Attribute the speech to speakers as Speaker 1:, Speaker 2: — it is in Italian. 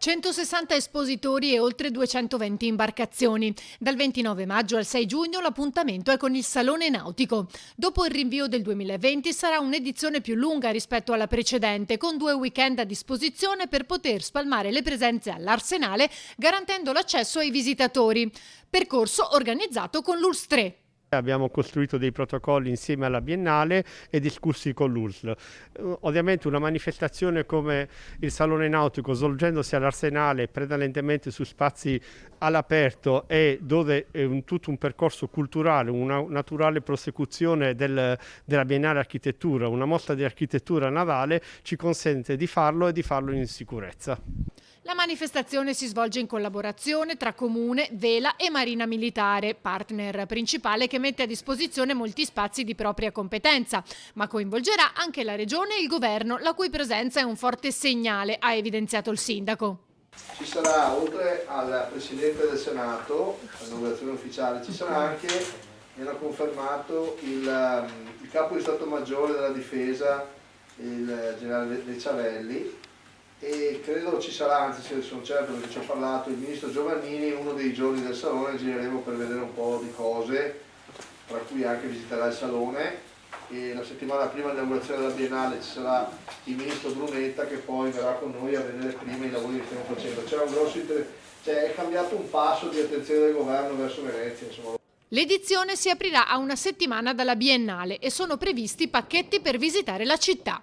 Speaker 1: 160 espositori e oltre 220 imbarcazioni. Dal 29 maggio al 6 giugno l'appuntamento è con il Salone Nautico. Dopo il rinvio del 2020 sarà un'edizione più lunga rispetto alla precedente, con 2 weekend a disposizione per poter spalmare le presenze all'Arsenale, garantendo l'accesso ai visitatori. Percorso organizzato con l'ULSS 3.
Speaker 2: Abbiamo costruito dei protocolli insieme alla Biennale e discussi con l'ULSS. Ovviamente una manifestazione come il Salone Nautico, svolgendosi all'Arsenale prevalentemente su spazi all'aperto e dove è tutto un percorso culturale, una naturale prosecuzione della Biennale Architettura, una mostra di architettura navale, ci consente di farlo e di farlo in sicurezza.
Speaker 1: La manifestazione si svolge in collaborazione tra Comune, Vela e Marina Militare, partner principale che mette a disposizione molti spazi di propria competenza, ma coinvolgerà anche la Regione e il Governo, la cui presenza è un forte segnale, ha evidenziato il sindaco.
Speaker 3: Ci sarà, oltre al Presidente del Senato, l'inaugurazione ufficiale, ci sarà anche, mi hanno confermato, il Capo di Stato Maggiore della Difesa, il Generale De Ciavelli, e credo ci sarà, anzi sono certo perché ci ho parlato, il Ministro Giovannini. Uno dei giorni del Salone gireremo per vedere un po' di cose, tra cui anche visiterà il Salone, e la settimana prima dell'inaugurazione della Biennale ci sarà il Ministro Brunetta che poi verrà con noi a vedere prima i lavori che stiamo facendo. C'è un grosso è cambiato un passo di attenzione del governo verso Venezia, insomma.
Speaker 1: L'edizione si aprirà a una settimana dalla Biennale e sono previsti pacchetti per visitare la città.